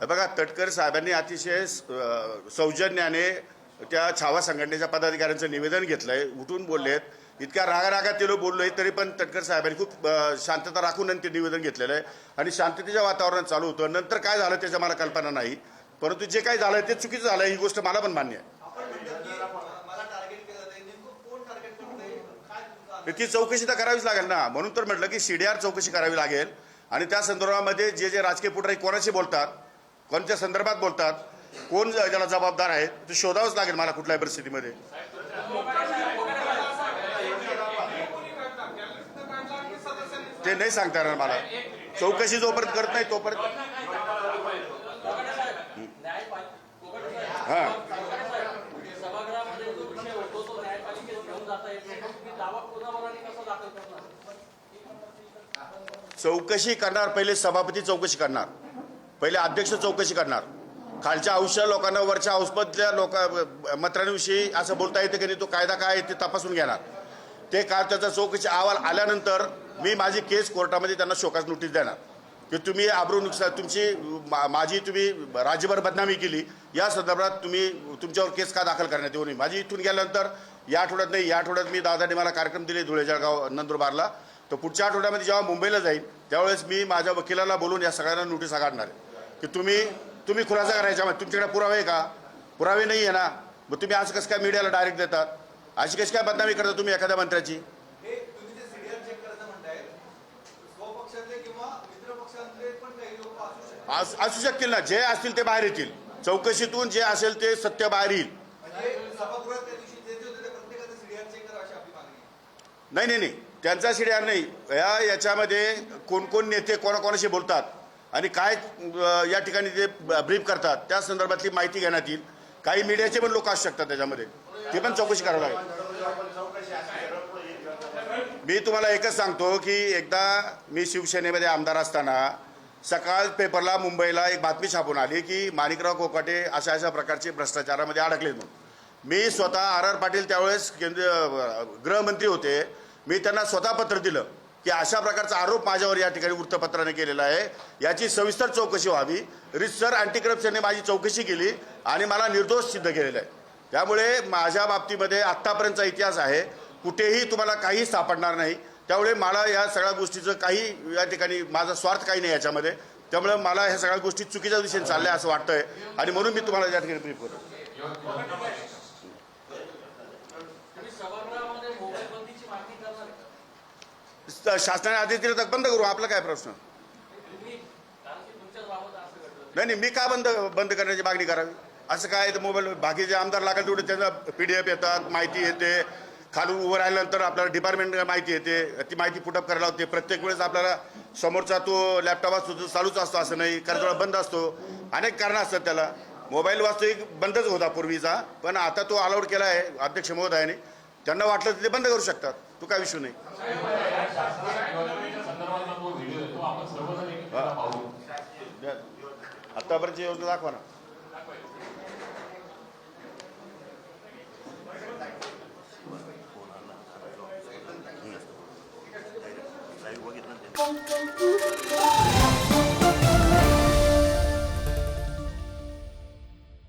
बघा, तटकर साहेबांनी अतिशय सौजन्याने त्या छावा संघटनेच्या पदाधिकाऱ्यांचं निवेदन घेतलंय, उठून बोललेत. इतक्या रागारागात ते लोक बोललोय तरी पण तटकर साहेबांनी खूप शांतता राखून ते निवेदन घेतलेलं आहे आणि शांततेच्या वातावरणात चालू होतं. नंतर काय झालं त्याच्या मला कल्पना नाही, परंतु जे काही झालं ते चुकीचं झालं, ही गोष्ट मला पण मान्य आहे. ती चौकशी तर करावीच लागेल ना, म्हणून तर म्हटलं की CDR चौकशी करावी लागेल आणि त्या संदर्भामध्ये जे राजकीय पुढारी कोणाशी बोलतात, कोणत्या संदर्भात बोलतात, कोण ज्याला जबाबदार आहे ते शोधावंच लागेल मला कुठल्याही परिस्थितीमध्ये. ते नाही सांगता येणार मला, चौकशी जोपर्यंत करत नाही तोपर्यंत. हां, चौकशी करणार, पहिले सभापती चौकशी करणार, पहिले अध्यक्ष चौकशी करणार. खालच्या औषध लोकांना वरच्या औषधातल्या मंत्र्यांविषयी असं बोलता येते की नाही, तो कायदा काय ते तपासून घेणार. ते काय त्याचा चौकशी अहवाल आल्यानंतर मी माझी केस कोर्टामध्ये त्यांना शोकास नोटीस देणार की तुम्ही आबरू नुकसान, तुमची माझी तुम्ही राज्यभर बदनामी केली, या संदर्भात तुम्ही तुमच्यावर केस का दाखल करण्यात येऊ नये. माझी इथून गेल्यानंतर या आठवड्यात नाही, या आठवड्यात मी दादाने मला कार्यक्रम दिले धुळे जळगाव नंदुरबारला, तर पुढच्या आठवड्यामध्ये जेव्हा मुंबईला जाईल त्यावेळेस मी माझ्या वकिलाला बोलून या सगळ्यांना नोटीसा काढणार आहे की तुम्ही खुलासा करायच्या. तुमच्याकडे पुरावे आहे का? पुरावे नाही आहे ना, मग तुम्ही आज कसं काय मीडियाला डायरेक्ट देतात? अशी कशी काय बदनामी करता तुम्ही एखाद्या मंत्र्याची? असू शकतील ना, जे असतील ते बाहेर येतील चौकशीतून, जे असेल ते सत्य बाहेर येईल. नाही, त्यांचा CDR नाही, याच्यामध्ये कोण कोण नेते कोणाकोणाशी बोलतात आणि काय या ठिकाणी ते ब्रीफ करतात त्या संदर्भातली माहिती घेण्यात येईल. काही मीडियाचे पण लोक असू शकतात त्याच्यामध्ये, ते पण चौकशी करावी लागेल. मी तुम्हाला एकच सांगतो की एकदा मी शिवसेनेमध्ये आमदार असताना सकाळ पेपरला मुंबईला एक बातमी छापून आली की माणिकराव कोकाटे अशा प्रकारचे भ्रष्टाचारामध्ये अडकले म्हणून. मी स्वतः RR पाटील त्यावेळेस केंद्रीय गृहमंत्री होते, मी त्यांना स्वतः पत्र दिलं की अशा प्रकारचा आरोप माझ्यावर या ठिकाणी वृत्तपत्राने केलेला आहे, याची सविस्तर चौकशी व्हावी. रितसर अँटी करप्शनने माझी चौकशी केली आणि मला निर्दोष सिद्ध केलेलं आहे. त्यामुळे माझ्या बाबतीमध्ये आत्तापर्यंतचा इतिहास आहे, कुठेही तुम्हाला काही सापडणार नाही. त्यामुळे मला या सगळ्या गोष्टीचं काही या ठिकाणी माझा स्वार्थ काही नाही याच्यामध्ये. त्यामुळे मला ह्या सगळ्या गोष्टी चुकीच्या दिशेने चालल्या असं वाटतंय आणि म्हणून मी तुम्हाला या ठिकाणी ब्रीफ करतो. शासनाने आदेश दिले तर बंद करू, आपला काय प्रश्न? नाही, मी का बंद करण्याची मागणी करावी? असं काय तर मोबाईल बाकीचे आमदार लागेल तेवढे त्यांना PDF येतात, माहिती येते, खालून उभं राहिल्यानंतर आपल्याला डिपार्टमेंट माहिती येते, ती माहिती पुटअप करायला होते. प्रत्येक वेळेस आपल्याला समोरचा तो लॅपटॉप असतो चालूच असतो असं नाही, कारण बंद असतो, अनेक कारणं असतात त्याला. मोबाईल वास्तविक बंदच होता पूर्वीचा, पण आता तो अलाउड केला आहे अध्यक्ष महोदयाने. त्यांना वाटलं तर ते बंद करू शकतात, तो काय विषय नाही. आतापर्यंतची योजना दाखवा ना. Thank you.